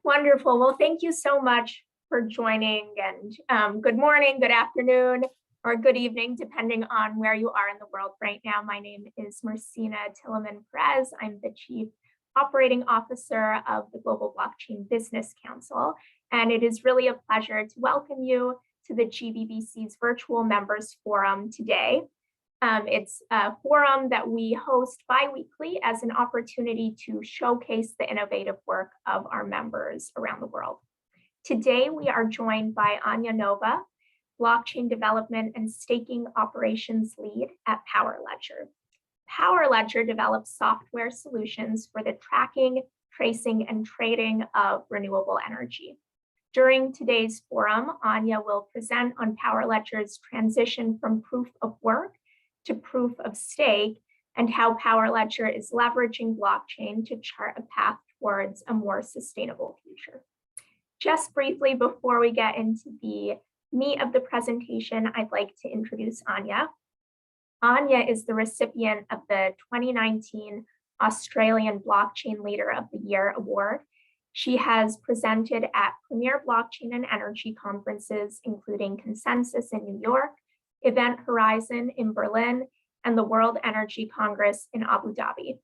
Wonderful. Well, thank you so much for joining, and good morning, good afternoon, or good evening, depending on where you are in the world right now. My name is Marcina Tilleman Perez. I'm the Chief Operating Officer of the Global Blockchain Business Council, and it is really a pleasure to welcome you to the GBBC's Virtual Members Forum today. It's a forum that we host bi-weekly as an opportunity to showcase the innovative work of our members around the world. Today, we are joined by Anya Nova, Blockchain Development and Staking Operations Lead at Powerledger. Powerledger develops software solutions for the tracking, tracing, and trading of renewable energy. During today's forum, Anya will present on Powerledger's transition from proof of work to proof of stake, and how Powerledger is leveraging blockchain to chart a path towards a more sustainable future. Just briefly before we get into the meat of the presentation, I'd like to introduce Anya. Anya is the recipient of the 2019 Australian Blockchain Leader of the Year Award. She has presented at premier blockchain and energy conferences, including Consensus in New York, Event Horizon in Berlin, and the World Energy Congress in Abu Dhabi.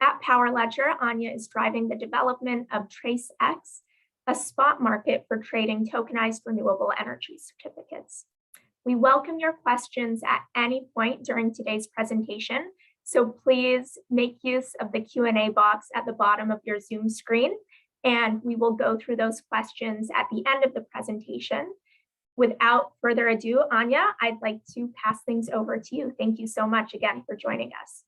At Powerledger, Anya is driving the development of TraceX, a spot market for trading tokenized renewable energy certificates. We welcome your questions at any point during today's presentation, so please make use of the Q&A box at the bottom of your Zoom screen, and we will go through those questions at the end of the presentation. Without further ado, Anya, I'd like to pass things over to you. Thank you so much again for joining us.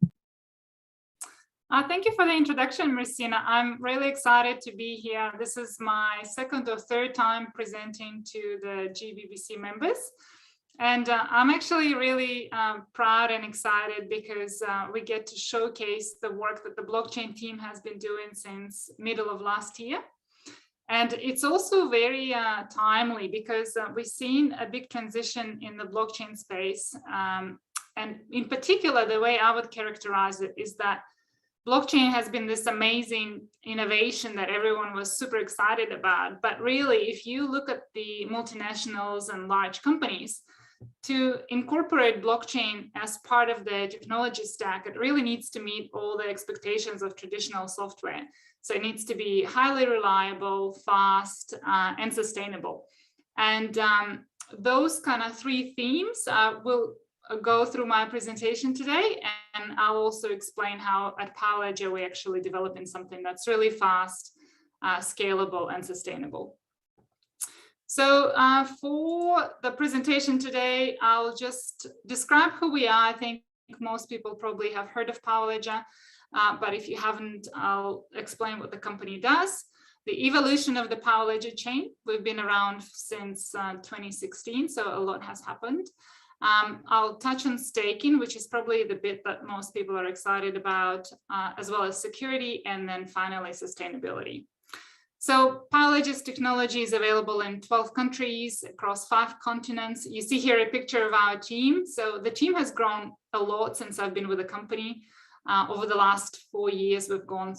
Thank you for the introduction, Marcina. I'm really excited to be here. This is my second or third time presenting to the GBBC members. And I'm actually really proud and excited because we get to showcase the work that the blockchain team has been doing since middle of last year. And it's also very timely because we've seen a big transition in the blockchain space. And in particular, the way I would characterize it is that blockchain has been this amazing innovation that everyone was super excited about. But really, if you look at the multinationals and large companies, to incorporate blockchain as part of the technology stack, it really needs to meet all the expectations of traditional software. So it needs to be highly reliable, fast, and sustainable. And those kind of three themes will go through my presentation today. And I'll also explain how at Powerledger we're actually developing something that's really fast, scalable, and sustainable. So for the presentation today, I'll just describe who we are. I think most people probably have heard of Powerledger. But if you haven't, I'll explain what the company does. The evolution of the Powerledger chain, we've been around since 2016, so a lot has happened. I'll touch on staking, which is probably the bit that most people are excited about, as well as security, and then finally sustainability. So Powerledger's technology is available in 12 countries across 5 continents. You see here a picture of our team. So the team has grown a lot since I've been with the company. Over the last 4 years, we've gone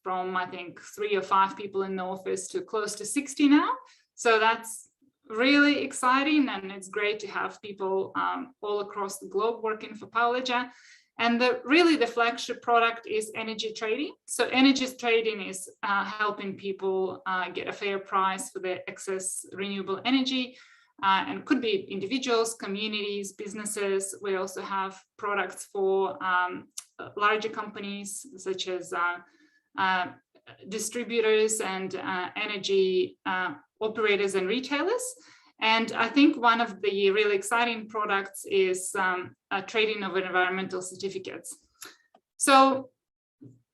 from, I think, 3 or 5 people in the office to close to 60 now. So that's really exciting, and it's great to have people all across the globe working for Powerledger. And really the flagship product is energy trading. So energy trading is helping people get a fair price for their excess renewable energy. And could be individuals, communities, businesses. We also have products for larger companies, such as distributors and energy operators and retailers. And I think one of the really exciting products is trading of environmental certificates. So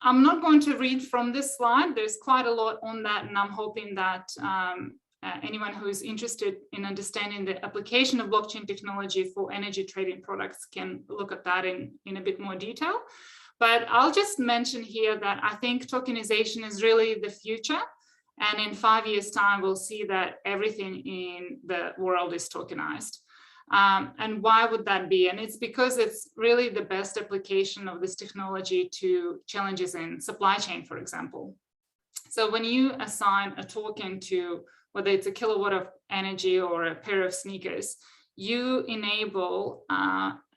I'm not going to read from this slide. There's quite a lot on that, and I'm hoping that anyone who is interested in understanding the application of blockchain technology for energy trading products can look at that in a bit more detail. But I'll just mention here that I think tokenization is really the future. And in 5 years' time, we'll see that everything in the world is tokenized. And why would that be? And it's because it's really the best application of this technology to challenges in supply chain, for example. So when you assign a token to whether it's a kilowatt of energy or a pair of sneakers, you enable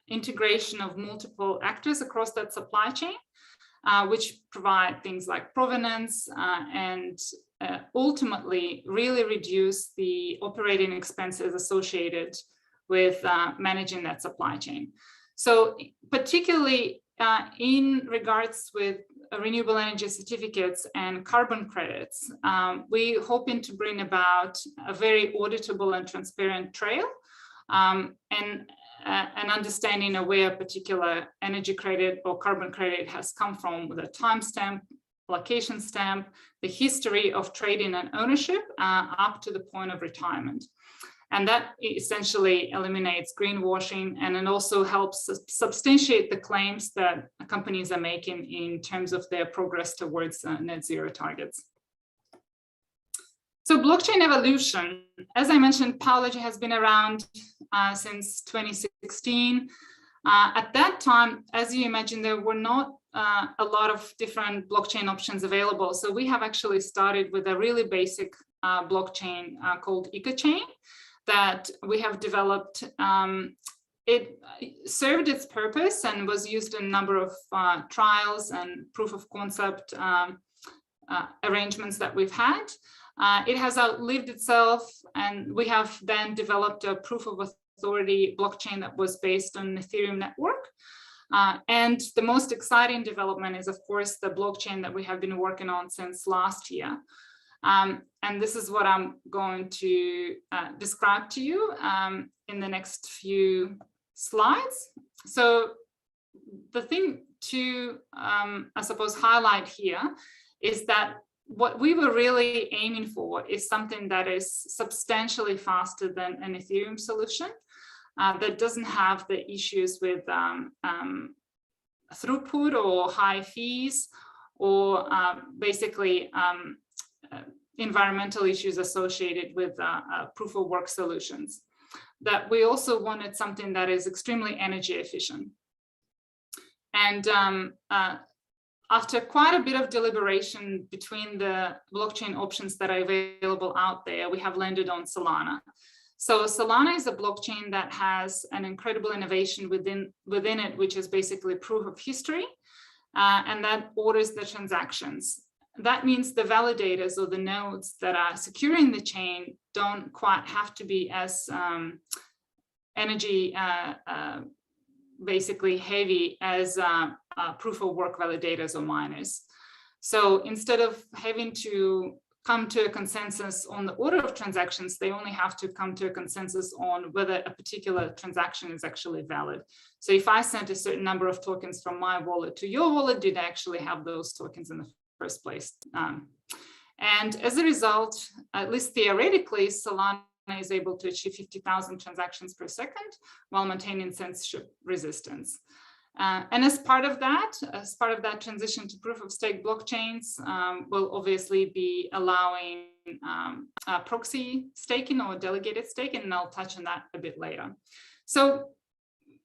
integration of multiple actors across that supply chain, which provide things like provenance and ultimately really reduce the operating expenses associated with managing that supply chain. So particularly in regards with renewable energy certificates and carbon credits, we're hoping to bring about a very auditable and transparent trail and an understanding of where a particular energy credit or carbon credit has come from, with a timestamp, location stamp, the history of trading and ownership up to the point of retirement. And that essentially eliminates greenwashing, and it also helps substantiate the claims that companies are making in terms of their progress towards net zero targets. So blockchain evolution, as I mentioned, Powerledger has been around since 2016. At that time, as you imagine, there were not a lot of different blockchain options available. So we have actually started with a really basic blockchain called EcoChain that we have developed. It served its purpose and was used in a number of trials and proof of concept arrangements that we've had. It has outlived itself, and we have then developed a proof of authority blockchain that was based on the Ethereum network. And the most exciting development is, of course, the blockchain that we have been working on since last year. And this is what I'm going to describe to you in the next few slides. So the thing to, I suppose, highlight here is that what we were really aiming for is something that is substantially faster than an Ethereum solution that doesn't have the issues with throughput or high fees or basically environmental issues associated with proof of work solutions. That we also wanted something that is extremely energy efficient. And after quite a bit of deliberation between the blockchain options that are available out there, we have landed on Solana. So Solana is a blockchain that has an incredible innovation within it, which is basically proof of history, and that orders the transactions. That means the validators or the nodes that are securing the chain don't quite have to be as energy basically heavy as proof of work validators or miners. So instead of having to come to a consensus on the order of transactions, they only have to come to a consensus on whether a particular transaction is actually valid. So if I sent a certain number of tokens from my wallet to your wallet, did I actually have those tokens in the first place? And as a result, at least theoretically, Solana is able to achieve 50,000 transactions per second while maintaining censorship resistance. And as part of that transition to proof of stake blockchains, will obviously be allowing proxy staking or delegated staking, and I'll touch on that a bit later. So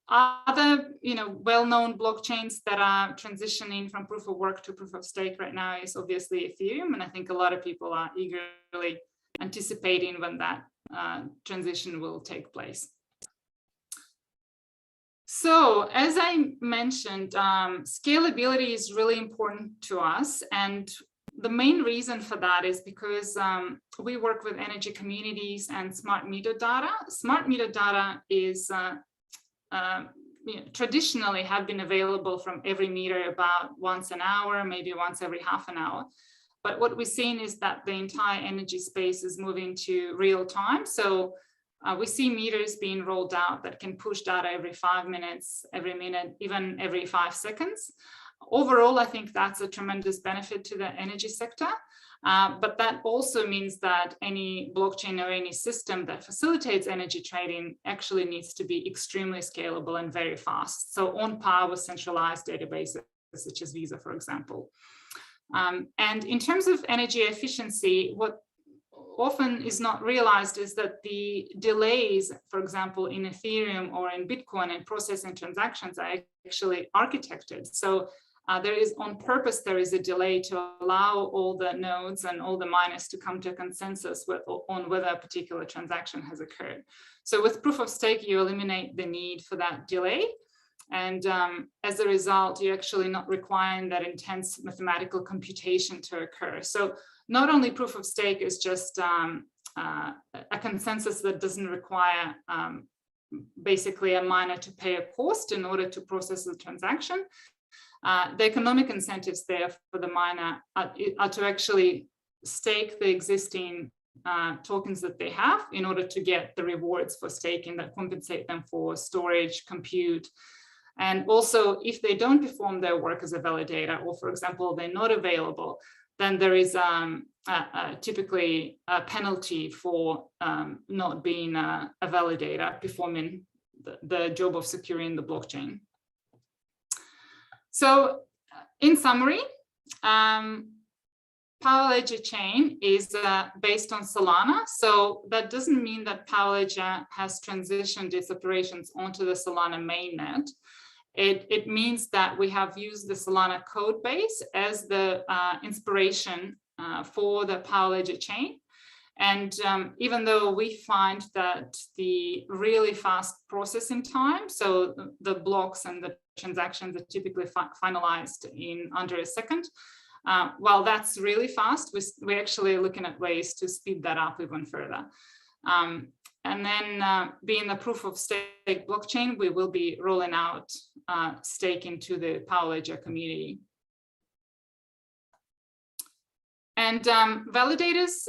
other, well-known blockchains that are transitioning from proof of work to proof of stake right now is obviously Ethereum, and I think a lot of people are eagerly anticipating when that transition will take place. So as I mentioned, scalability is really important to us. And the main reason for that is because we work with energy communities and smart meter data. Smart meter data is traditionally have been available from every meter about once an hour, maybe once every half an hour. But what we're seeing is that the entire energy space is moving to real time. So we see meters being rolled out that can push data every 5 minutes, every minute, even every 5 seconds. Overall, I think that's a tremendous benefit to the energy sector. But that also means that any blockchain or any system that facilitates energy trading actually needs to be extremely scalable and very fast. So on par with centralized databases such as Visa, for example. And in terms of energy efficiency, what often is not realized is that the delays, for example, in Ethereum or in Bitcoin and processing transactions are actually architected. So there is on purpose, there is a delay to allow all the nodes and all the miners to come to a consensus on whether a particular transaction has occurred. So with proof of stake, you eliminate the need for that delay. And as a result, you're actually not requiring that intense mathematical computation to occur. So not only proof of stake is just a consensus that doesn't require basically a miner to pay a cost in order to process the transaction. The economic incentives there for the miner are to actually stake the existing tokens that they have in order to get the rewards for staking that compensate them for storage, compute. And also, if they don't perform their work as a validator, or for example, they're not available, then there is typically a penalty for not being a validator, performing the job of securing the blockchain. So in summary, Powerledger chain is based on Solana. So that doesn't mean that Powerledger has transitioned its operations onto the Solana mainnet. It means that we have used the Solana code base as the inspiration for the Powerledger chain. And even though we find that the really fast processing time, so the blocks and the transactions are typically finalized in under a second, while that's really fast, we're actually looking at ways to speed that up even further. And then being the proof of stake blockchain, we will be rolling out staking to the Powerledger community. And validators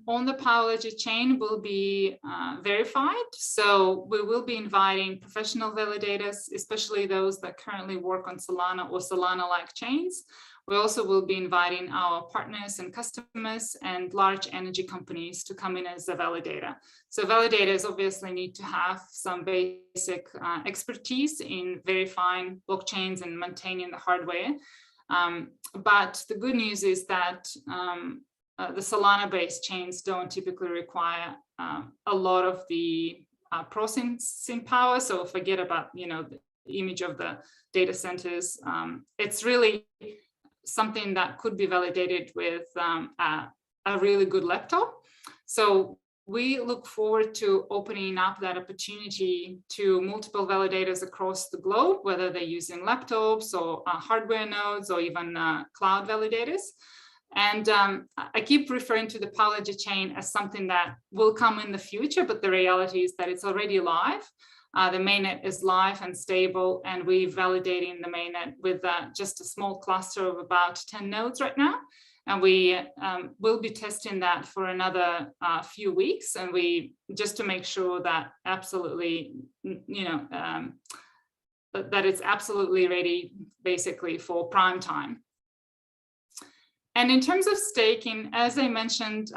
on the Powerledger chain will be verified. So we will be inviting professional validators, especially those that currently work on Solana or Solana-like chains. We also will be inviting our partners and customers and large energy companies to come in as a validator. So validators obviously need to have some basic expertise in verifying blockchains and maintaining the hardware. But the good news is that the Solana-based chains don't typically require a lot of the processing power. So forget about, the image of the data centers. It's really something that could be validated with a really good laptop. So we look forward to opening up that opportunity to multiple validators across the globe, whether they're using laptops or hardware nodes or even cloud validators. And I keep referring to the Powerledger chain as something that will come in the future, but the reality is that it's already live. The mainnet is live and stable, and we're validating the mainnet with just a small cluster of about 10 nodes right now. And we will be testing that for another few weeks, and we just to make sure that absolutely, that it's absolutely ready, basically for prime time. And in terms of staking, as I mentioned,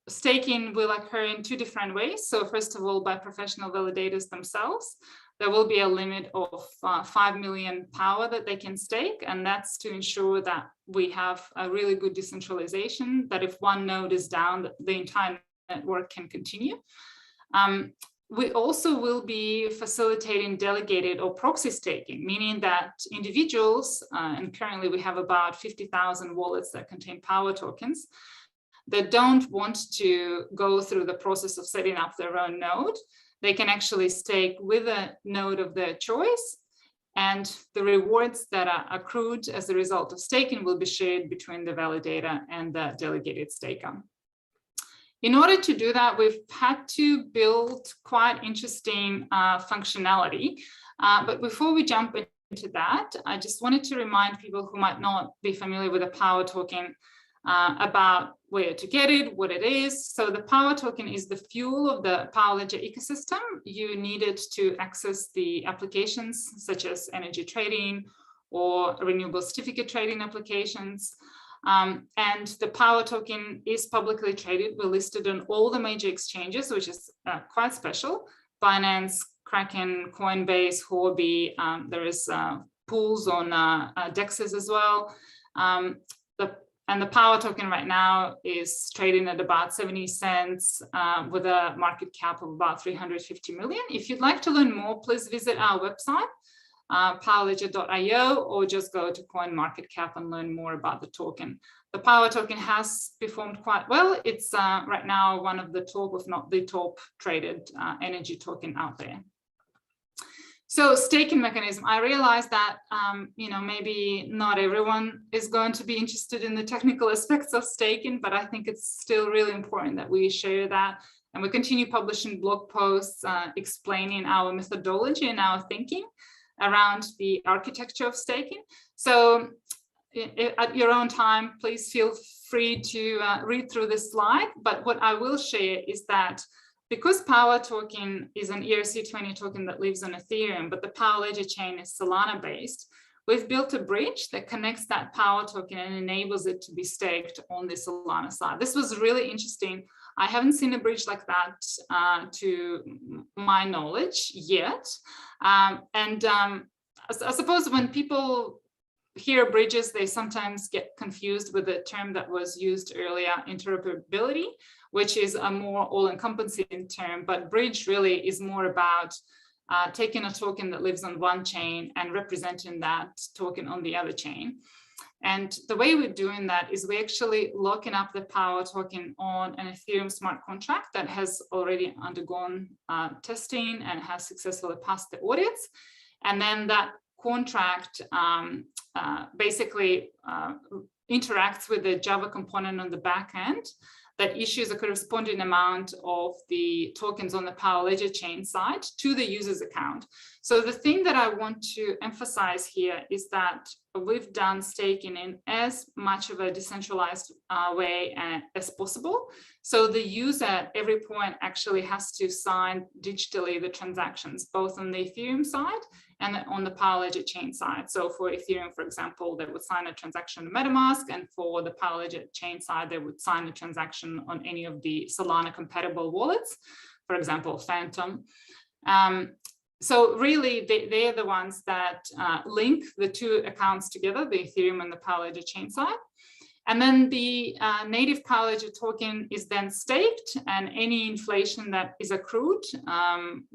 staking will occur in two different ways. So first of all, by professional validators themselves. There will be a limit of 5 million power that they can stake, and that's to ensure that we have a really good decentralization, that if one node is down, the entire network can continue. We also will be facilitating delegated or proxy staking, meaning that individuals, and currently we have about 50,000 wallets that contain POWR tokens, that don't want to go through the process of setting up their own node. They can actually stake with a node of their choice, and the rewards that are accrued as a result of staking will be shared between the validator and the delegated staker. In order to do that, we've had to build quite interesting functionality. But before we jump into that, I just wanted to remind people who might not be familiar with a POWR token about where to get it, what it is. So the POWR token is the fuel of the Powerledger ecosystem. You need it to access the applications such as energy trading or renewable certificate trading applications. And the POWR token is publicly traded. We're listed on all the major exchanges, which is quite special. Binance, Kraken, Coinbase, Huobi. There is pools on DEXs as well. And the POWR token right now is trading at about 70 cents with a market cap of about 350 million. If you'd like to learn more, please visit our website. powerledger.io, or just go to CoinMarketCap and learn more about the token. The POWR token has performed quite well. It's right now one of the top, if not the top traded energy token out there. So staking mechanism, I realize that, maybe not everyone is going to be interested in the technical aspects of staking, but I think it's still really important that we share that. And we continue publishing blog posts explaining our methodology and our thinking around the architecture of staking. So at your own time, please feel free to read through this slide. But what I will share is that because POWR token is an ERC20 token that lives on Ethereum, but the Powerledger chain is Solana based, we've built a bridge that connects that POWR token and enables it to be staked on the Solana side. This was really interesting. I haven't seen a bridge like that to my knowledge yet. I suppose when people hear bridges, they sometimes get confused with the term that was used earlier, interoperability, which is a more all-encompassing term, but bridge really is more about taking a token that lives on one chain and representing that token on the other chain. And the way we're doing that is we're actually locking up the POWR token on an Ethereum smart contract that has already undergone testing and has successfully passed the audits. And then that contract basically interacts with the Java component on the back end that issues a corresponding amount of the tokens on the Powerledger chain side to the user's account. So the thing that I want to emphasize here is that we've done staking in as much of a decentralized way as possible. So the user at every point actually has to sign digitally the transactions, both on the Ethereum side and on the Powerledger chain side. So for Ethereum, for example, they would sign a transaction on MetaMask, and for the Powerledger chain side, they would sign a transaction on any of the Solana compatible wallets, for example, Phantom. So really, they're the ones that link the two accounts together, the Ethereum and the Powerledger chain side. And then the native Powerledger token is then staked, and any inflation that is accrued,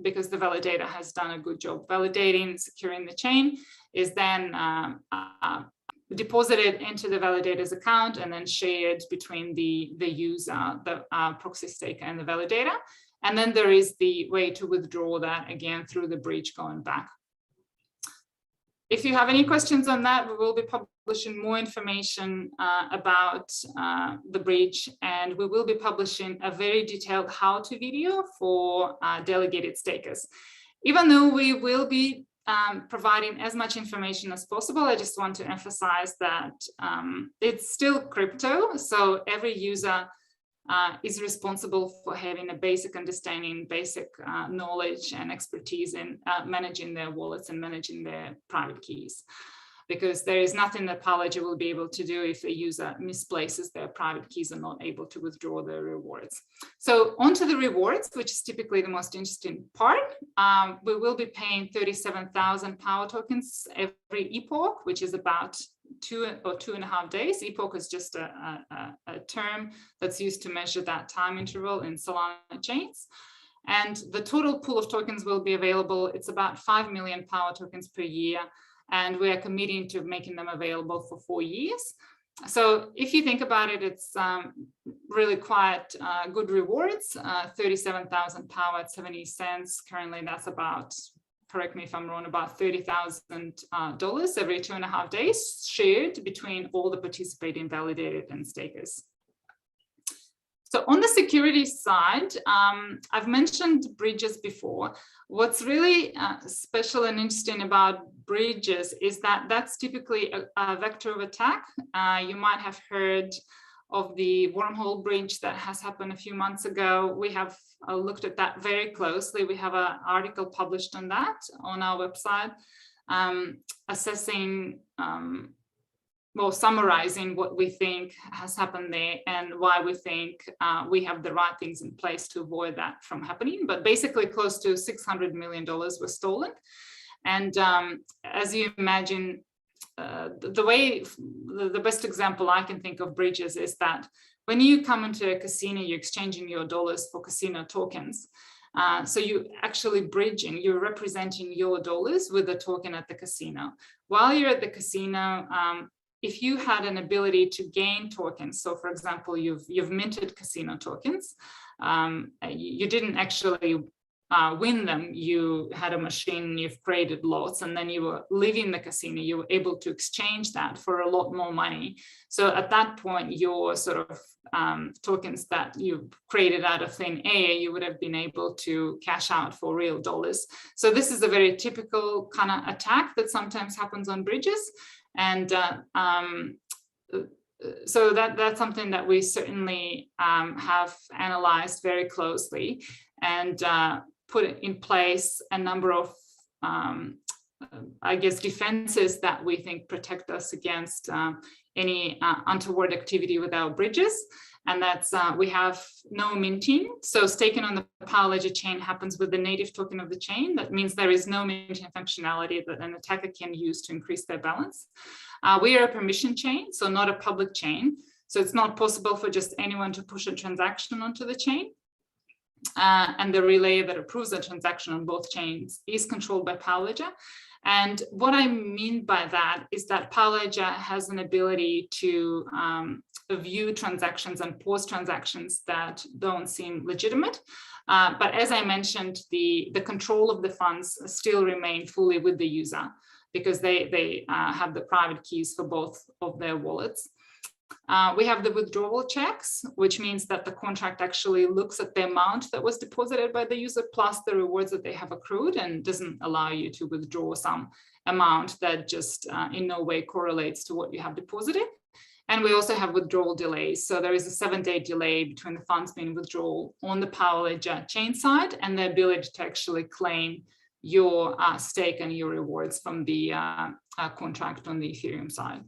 because the validator has done a good job validating, securing the chain, is then deposited into the validator's account and then shared between the user, the proxy staker, and the validator. And then there is the way to withdraw that again through the bridge going back. If you have any questions on that, we will be publishing more information about the bridge, and we will be publishing a very detailed how-to video for delegated stakers. Even though we will be providing as much information as possible, I just want to emphasize that it's still crypto, so every user is responsible for having a basic understanding, basic knowledge and expertise in managing their wallets and managing their private keys. Because there is nothing that Powerledger will be able to do if a user misplaces their private keys and not able to withdraw their rewards. So onto the rewards, which is typically the most interesting part. We will be paying 37,000 POWR tokens every epoch, which is about 2 or 2.5 days. Epoch is just a term that's used to measure that time interval in Solana chains. And the total pool of tokens will be available. It's about 5 million POWR tokens per year. And we are committing to making them available for 4 years. So if you think about it, it's really quite good rewards. 37,000 POWR at 70 cents. Currently, that's about, correct me if I'm wrong, about $30,000 every 2.5 days, shared between all the participating validated and stakers. So on the security side, I've mentioned bridges before. What's really special and interesting about bridges is that that's typically a vector of attack. You might have heard of the wormhole bridge that has happened a few months ago. We have looked at that very closely. We have an article published on that on our website, assessing, well, summarizing what we think has happened there and why we think we have the right things in place to avoid that from happening. But basically close to $600 million was stolen. And as you imagine, the best example I can think of bridges is that when you come into a casino, you're exchanging your dollars for casino tokens. So you actually bridging, you're representing your dollars with the token at the casino. While you're at the casino, if you had an ability to gain tokens, so for example, you've minted casino tokens, you didn't actually win them, you had a machine, you've created lots, and then you were leaving the casino, you were able to exchange that for a lot more money. So at that point, your sort of tokens that you created out of thin air, you would have been able to cash out for real dollars. So this is a very typical kind of attack that sometimes happens on bridges. And so that's something that we certainly have analyzed very closely and put in place a number of, I guess, defenses that we think protect us against any untoward activity with our bridges. And that's, we have no minting. So staking on the Powerledger chain happens with the native token of the chain. That means there is no minting functionality that an attacker can use to increase their balance. We are a permission chain, so not a public chain. So it's not possible for just anyone to push a transaction onto the chain. And the relay that approves a transaction on both chains is controlled by Powerledger. And what I mean by that is that Powerledger has an ability to view transactions and pause transactions that don't seem legitimate. But as I mentioned, the control of the funds still remain fully with the user because they have the private keys for both of their wallets. We have the withdrawal checks, which means that the contract actually looks at the amount that was deposited by the user plus the rewards that they have accrued and doesn't allow you to withdraw some amount that just in no way correlates to what you have deposited. And we also have withdrawal delays. So there is a 7-day delay between the funds being withdrawn on the Powerledger chain side and the ability to actually claim your stake and your rewards from the contract on the Ethereum side.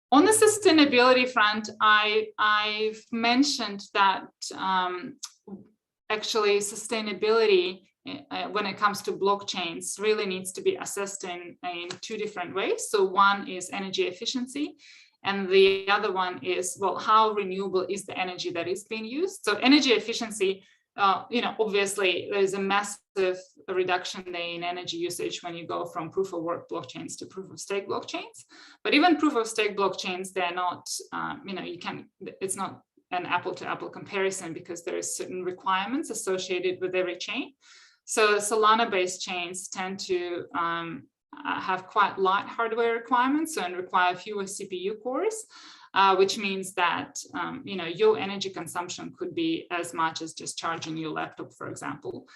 On the sustainability front, I've mentioned that actually sustainability when it comes to blockchains really needs to be assessed in two different ways. So one is energy efficiency, and the other one is, well, how renewable is the energy that is being used? So energy efficiency, obviously there's a massive reduction in energy usage when you go from proof of work blockchains to proof of stake blockchains. But even proof of stake blockchains, they're not, it's not an apple to apple comparison because there is certain requirements associated with every chain. So Solana based chains tend to have quite light hardware requirements and require fewer CPU cores. Which means that your energy consumption could be as much as just charging your laptop, for example.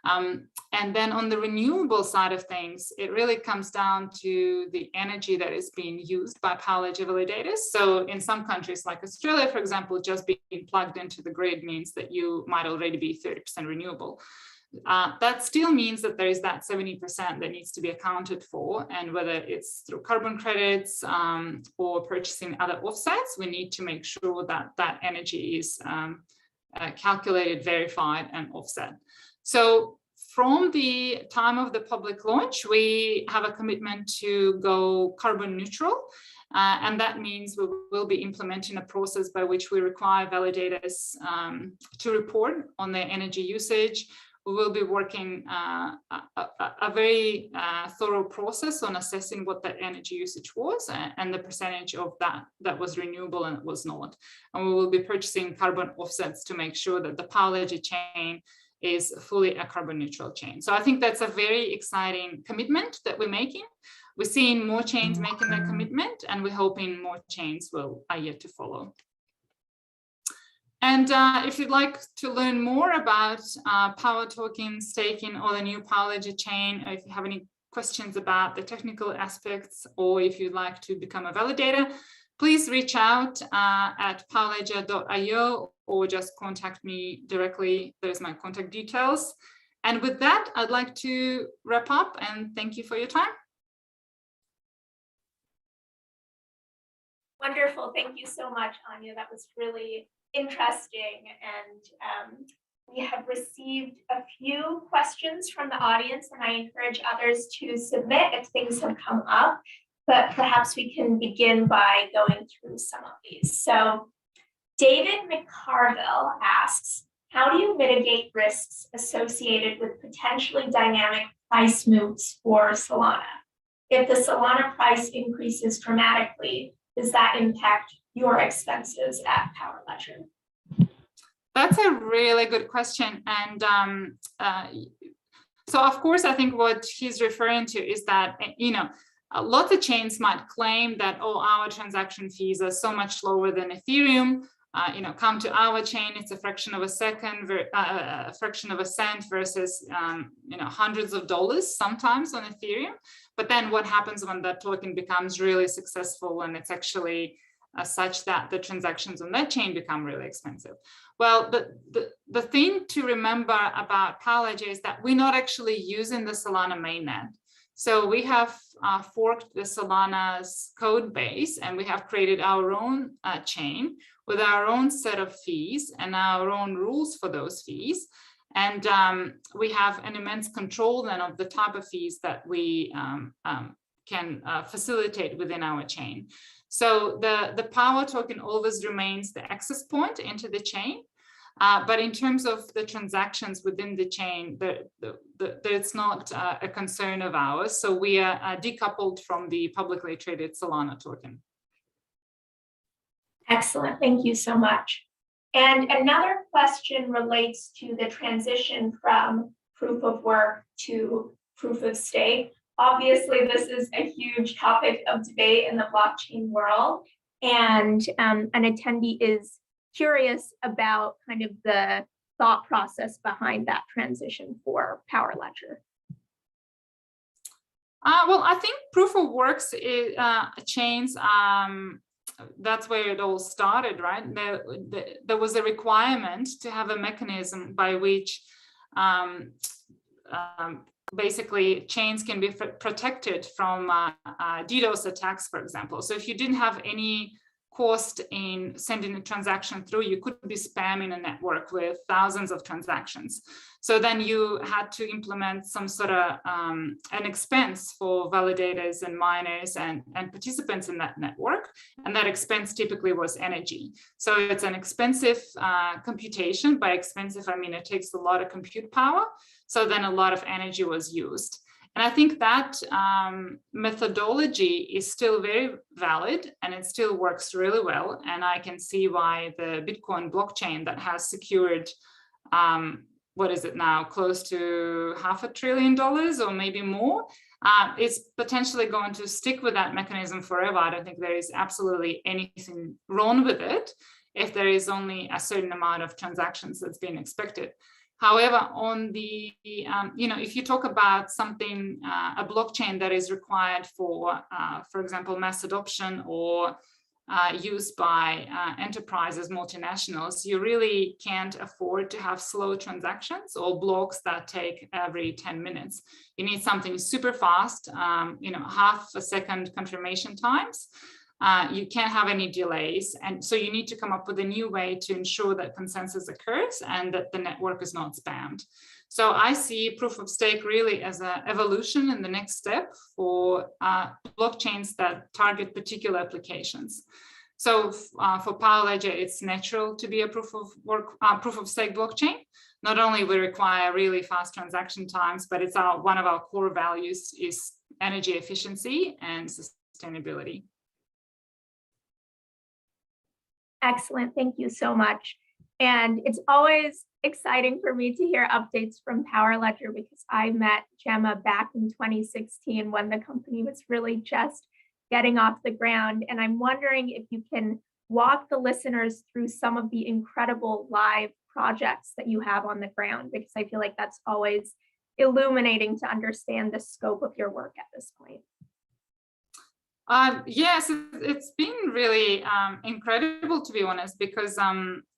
And then on the renewable side of things, it really comes down to the energy that is being used by Powerledger validators. So in some countries like Australia, for example, just being plugged into the grid means that you might already be 30% renewable. That still means that there is that 70% that needs to be accounted for, and whether it's through carbon credits or purchasing other offsets, we need to make sure that that energy is calculated, verified, and offset. So from the time of the public launch, we have a commitment to go carbon neutral. And that means we will be implementing a process by which we require validators to report on their energy usage. We will be working a very thorough process on assessing what that energy usage was and the percentage of that was renewable and it was not. And we will be purchasing carbon offsets to make sure that the Powerledger chain is fully a carbon neutral chain. So I think that's a very exciting commitment that we're making. We're seeing more chains making that commitment, and we're hoping more chains are yet to follow. And if you'd like to learn more about Power Token staking or the new Powerledger chain, or if you have any questions about the technical aspects, or if you'd like to become a validator, please reach out at powerledger.io or just contact me directly. There's my contact details. And with that, I'd like to wrap up and thank you for your time. Wonderful. Thank you so much, Anya. That was really interesting. And we have received a few questions from the audience, and I encourage others to submit if things have come up. But perhaps we can begin by going through some of these. So David McCarville asks, how do you mitigate risks associated with potentially dynamic price moves for Solana? If the Solana price increases dramatically, does that impact your expenses at Powerledger? That's a really good question. And so, of course, I think what he's referring to is that, lots of chains might claim that, oh, our transaction fees are so much lower than Ethereum. Come to our chain, it's a fraction of a second, a fraction of a cent versus, hundreds of dollars sometimes on Ethereum. But then what happens when that token becomes really successful and it's actually such that the transactions on that chain become really expensive? Well, the thing to remember about Powerledger is that we're not actually using the Solana mainnet. So we have forked the Solana's code base, and we have created our own chain with our own set of fees and our own rules for those fees. And we have an immense control then of the type of fees that we can facilitate within our chain. So the POWR token always remains the access point into the chain. But in terms of the transactions within the chain, it's not a concern of ours. So we are decoupled from the publicly traded Solana token. Excellent. Thank you so much. And another question relates to the transition from proof of work to proof of stake. Obviously, this is a huge topic of debate in the blockchain world, and an attendee is curious about kind of the thought process behind that transition for Powerledger. Well, I think proof of works chains, that's where it all started, right? There was a requirement to have a mechanism by which basically chains can be protected from DDoS attacks, for example. So if you didn't have any cost in sending a transaction through, you couldn't be spamming a network with thousands of transactions. So then you had to implement some sort of an expense for validators and miners and participants in that network. And that expense typically was energy. So it's an expensive computation. By expensive, I mean it takes a lot of compute power. So then a lot of energy was used. And I think that methodology is still very valid and it still works really well. And I can see why the Bitcoin blockchain that has secured, what is it now, close to $500 billion or maybe more, is potentially going to stick with that mechanism forever. I don't think there is absolutely anything wrong with it if there is only a certain amount of transactions that's being expected. However, on the, if you talk about something, a blockchain that is required for example, mass adoption or used by enterprises, multinationals, you really can't afford to have slow transactions or blocks that take every 10 minutes. You need something super fast, half a second confirmation times. You can't have any delays. And so you need to come up with a new way to ensure that consensus occurs and that the network is not spammed. So I see proof of stake really as an evolution in the next step for blockchains that target particular applications. So for Powerledger, it's natural to be a proof of stake blockchain. Not only we require really fast transaction times, but it's one of our core values is energy efficiency and sustainability. Excellent. Thank you so much. And it's always exciting for me to hear updates from Powerledger because I met Gemma back in 2016 when the company was really just getting off the ground. And I'm wondering if you can walk the listeners through some of the incredible live projects that you have on the ground, because I feel like that's always illuminating to understand the scope of your work at this point. Yes, it's been really incredible, to be honest, because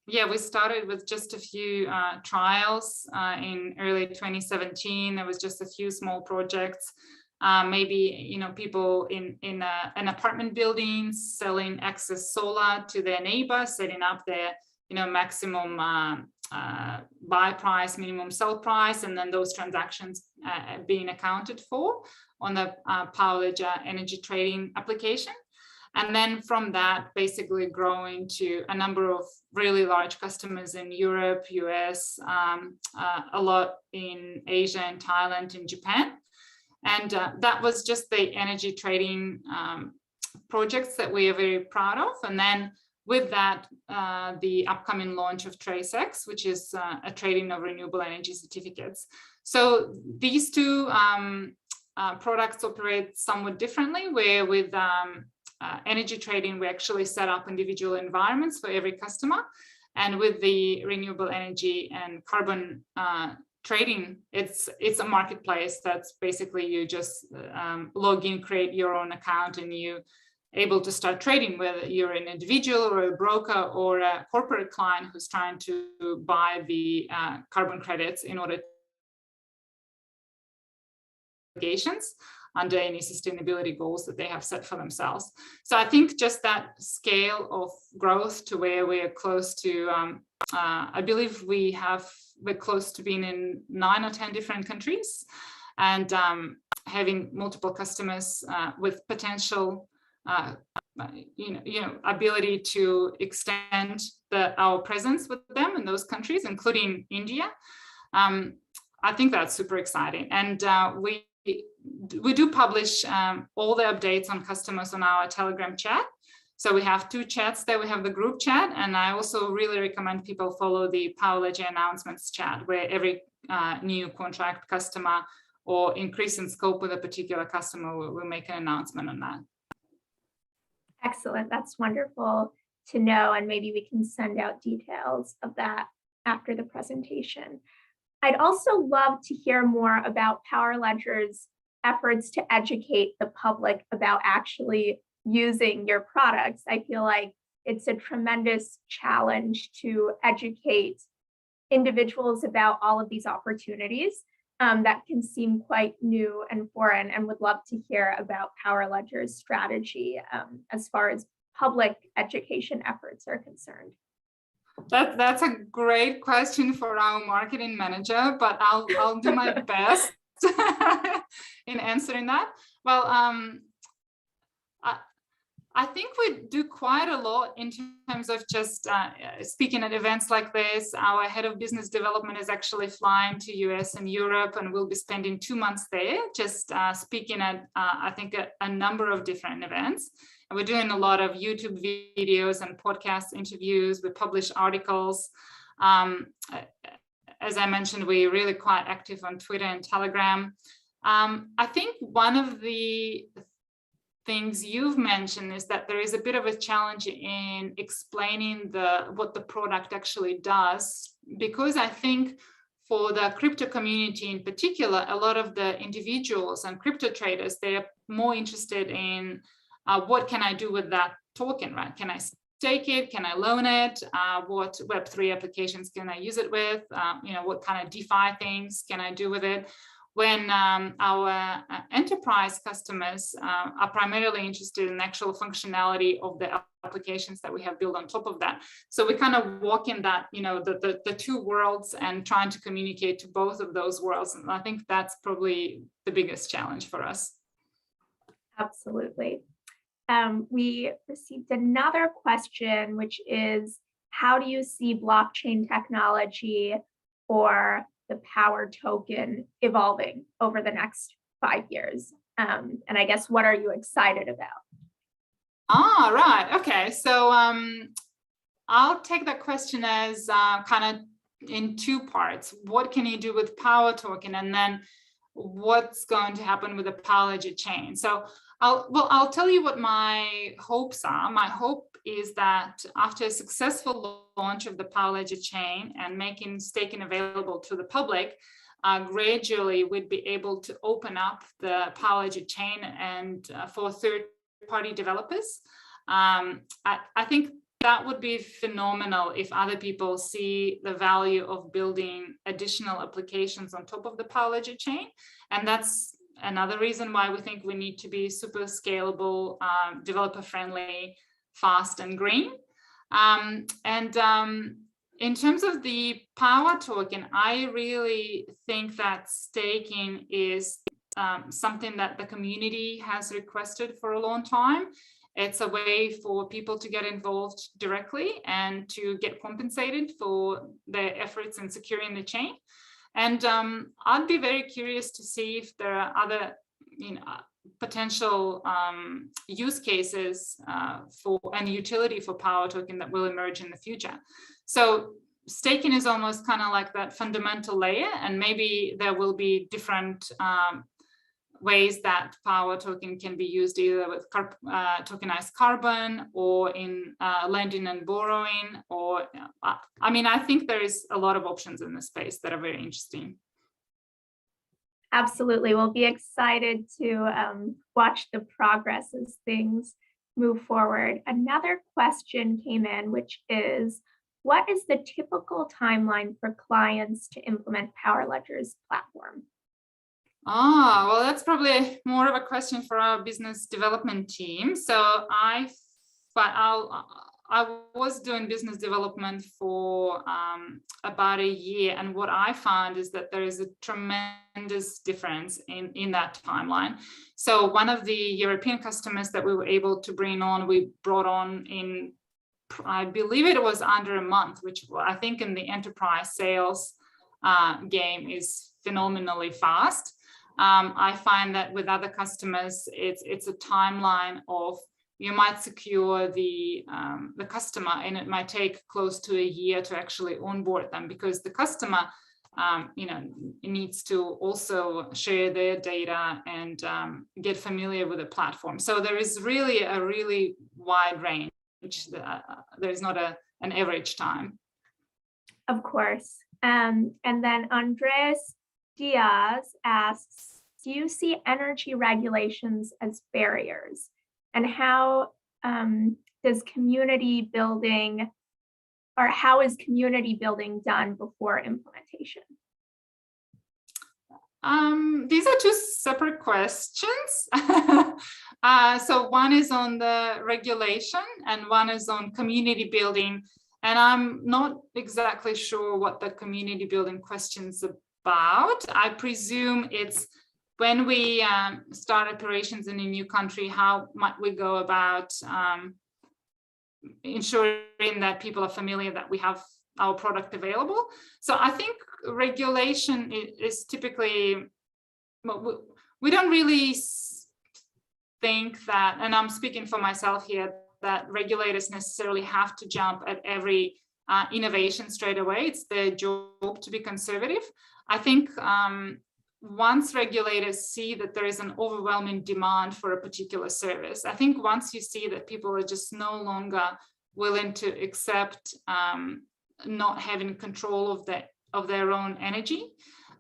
we started with just a few trials in early 2017. There was just a few small projects, maybe people in an apartment building selling excess solar to their neighbor, setting up their maximum buy price, minimum sell price, and then those transactions being accounted for on the Powerledger energy trading application. And then from that, basically growing to a number of really large customers in Europe, US, a lot in Asia and Thailand and Japan. And that was just the energy trading projects that we are very proud of. And then with that, the upcoming launch of TraceX, which is a trading of renewable energy certificates. So these two products operate somewhat differently, where with energy trading, we actually set up individual environments for every customer. And with the renewable energy and carbon trading, it's a marketplace that's basically you just log in, create your own account, and you able to start trading, whether you're an individual or a broker or a corporate client who's trying to buy the carbon credits in order to obligations under any sustainability goals that they have set for themselves. So I think just that scale of growth to where we are close to, I believe we're close to being in 9 or 10 different countries, and having multiple customers with potential ability to extend our presence with them in those countries, including India. I think that's super exciting. And we do publish all the updates on customers on our Telegram chat. So we have 2 chats there. We have the group chat, and I also really recommend people follow the Powerledger announcements chat, where every new contract customer or increase in scope with a particular customer will make an announcement on that. Excellent. That's wonderful to know. And maybe we can send out details of that after the presentation. I'd also love to hear more about Powerledger's efforts to educate the public about actually using your products. I feel like it's a tremendous challenge to educate individuals about all of these opportunities that can seem quite new and foreign, and would love to hear about Powerledger's strategy as far as public education efforts are concerned. That's a great question for our marketing manager, but I'll do my best in answering that. Well, I think we do quite a lot in terms of just speaking at events like this. Our head of business development is actually flying to US and Europe, and we'll be spending 2 months there, just speaking at, I think, a number of different events. And we're doing a lot of YouTube videos and podcast interviews. We publish articles. As I mentioned, we're really quite active on Twitter and Telegram. I think one of the things you've mentioned is that there is a bit of a challenge in explaining what the product actually does, because I think for the crypto community in particular, a lot of the individuals and crypto traders, they're more interested in what can I do with that token, right? Can I stake it? Can I loan it? What Web3 applications can I use it with? What kind of DeFi things can I do with it? When our enterprise customers are primarily interested in actual functionality of the applications that we have built on top of that. So we kind of walk in that, the 2 worlds and trying to communicate to both of those worlds. And I think that's probably the biggest challenge for us. Absolutely. We received another question, which is, how do you see blockchain technology or the POWR token evolving over the next 5 years? And I guess, what are you excited about? Right. Okay. So I'll take that question as kind of in 2 parts. What can you do with POWR token? And then what's going to happen with the Powerledger chain? So I'll tell you what my hopes are. My hope is that after a successful launch of the Powerledger chain and making staking available to the public, gradually we'd be able to open up the Powerledger chain and for third-party developers. I think that would be phenomenal if other people see the value of building additional applications on top of the Powerledger chain. And that's another reason why we think we need to be super scalable, developer-friendly, fast and green. In terms of the POWR token, I really think that staking is something that the community has requested for a long time. It's a way for people to get involved directly and to get compensated for their efforts in securing the chain. And I'd be very curious to see if there are other, potential use cases for and utility for Power Token that will emerge in the future. So staking is almost kind of like that fundamental layer, and maybe there will be different ways that Power Token can be used, either with tokenized carbon or in lending and borrowing, or I think there is a lot of options in this space that are very interesting. Absolutely. We'll be excited to watch the progress as things move forward. Another question came in, which is, what is the typical timeline for clients to implement Powerledger's platform? Well, that's probably more of a question for our business development team. So I was doing business development for about a year, and what I found is that there is a tremendous difference in that timeline. So one of the European customers that we were able to bring on, we brought on in, I believe it was under a month, which I think in the enterprise sales game is phenomenally fast. I find that with other customers, it's a timeline of, you might secure the customer, and it might take close to a year to actually onboard them, because the customer needs to also share their data and get familiar with the platform. So there is really a really wide range. There is not an average time. Of course. And then Andres Diaz asks, do you see energy regulations as barriers? And how does community building, or how is community building done before implementation? These are two separate questions. So one is on the regulation and one is on community building. And I'm not exactly sure what the community building question's about. I presume it's when we start operations in a new country, how might we go about ensuring that people are familiar that we have our product available? So I think regulation is typically, we don't really think that, and I'm speaking for myself here, that regulators necessarily have to jump at every innovation straight away. It's their job to be conservative. I think once regulators see that there is an overwhelming demand for a particular service, I think once you see that people are just no longer willing to accept not having control of their own energy,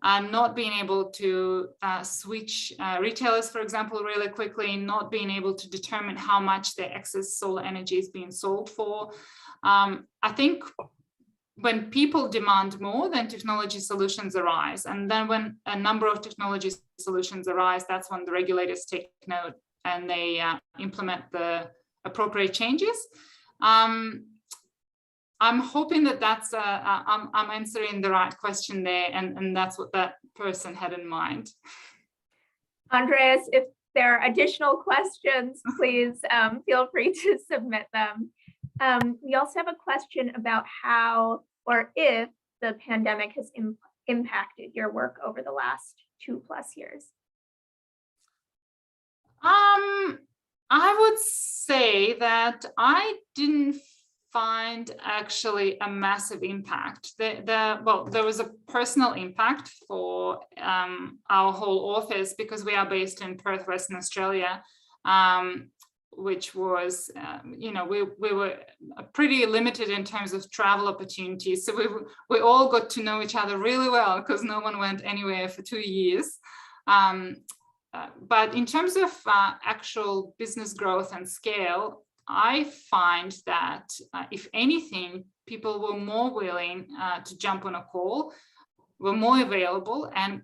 and not being able to switch retailers, for example, really quickly, not being able to determine how much their excess solar energy is being sold for. I think when people demand more, then technology solutions arise. And then when a number of technology solutions arise, that's when the regulators take note and they implement the appropriate changes. I'm hoping that that's I'm answering the right question there, and that's what that person had in mind. Andreas, if there are additional questions, please feel free to submit them. We also have a question about how or if the pandemic has impacted your work over the last 2+ years. I would say that I didn't find actually a massive impact. Well, there was a personal impact for our whole office, because we are based in Perth, Western Australia, which was, we were pretty limited in terms of travel opportunities. So we all got to know each other really well, because no one went anywhere for 2 years. But in terms of actual business growth and scale, I find that if anything, people were more willing to jump on a call, were more available, and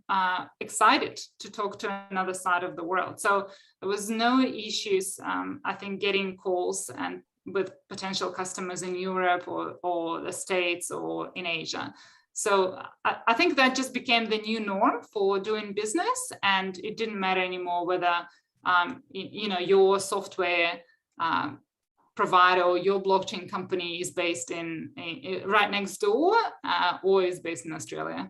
excited to talk to another side of the world. So there was no issues, I think, getting calls and with potential customers in Europe or the States or in Asia. So I think that just became the new norm for doing business, and it didn't matter anymore whether your software provider or your blockchain company is based in right next door or is based in Australia.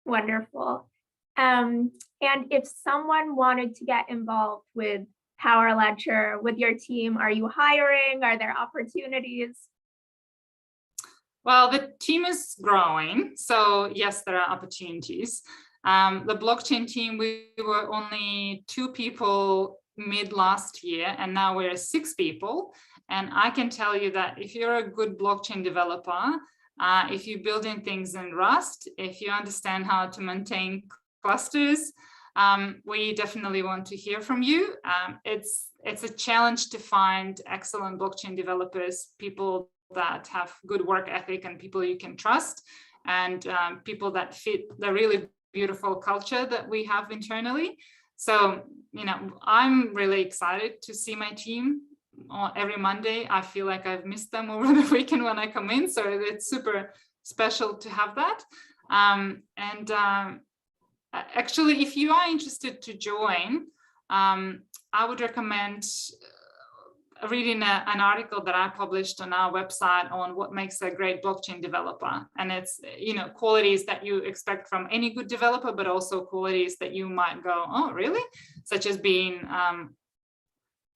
Wonderful. And if someone wanted to get involved with Powerledger, with your team, are you hiring? Are there opportunities? Well, the team is growing, so yes, there are opportunities. The blockchain team, we were only 2 people mid last year, and now we're 6 people. And I can tell you that if you're a good blockchain developer, if you're building things in Rust, if you understand how to maintain clusters, we definitely want to hear from you. It's a challenge to find excellent blockchain developers, people that have good work ethic and people you can trust, and people that fit the really beautiful culture that we have internally. So, I'm really excited to see my team every Monday. I feel like I've missed them over the weekend when I come in, so it's super special to have that. Actually, if you are interested to join, I would recommend reading an article that I published on our website on what makes a great blockchain developer. And it's, qualities that you expect from any good developer, but also qualities that you might go, oh, really? Such as being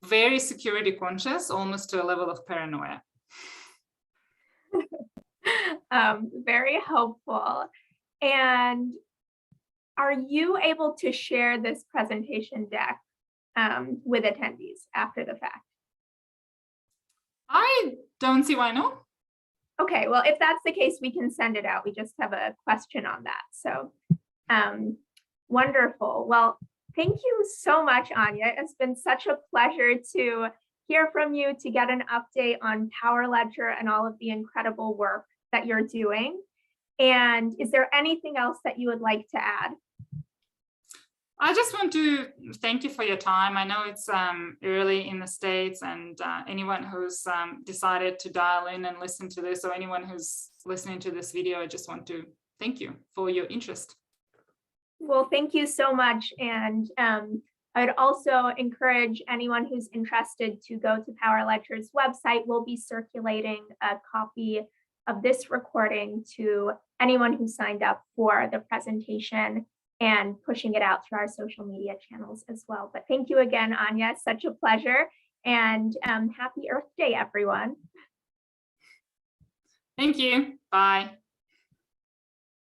very security conscious, almost to a level of paranoia. Very helpful. And are you able to share this presentation deck with attendees after the fact? I don't see why not. Okay, well, if that's the case, we can send it out. We just have a question on that. So wonderful. Well, thank you so much, Anya. It's been such a pleasure to hear from you, to get an update on Powerledger and all of the incredible work that you're doing. And is there anything else that you would like to add? I just want to thank you for your time. I know it's early in the States, and anyone who's decided to dial in and listen to this, or anyone who's listening to this video, I just want to thank you for your interest. Well, thank you so much. And I'd also encourage anyone who's interested to go to Powerledger's website. We'll be circulating a copy of this recording to anyone who signed up for the presentation, and pushing it out through our social media channels as well. But thank you again, Anya. Such a pleasure. And happy Earth Day, everyone. Thank you. Bye.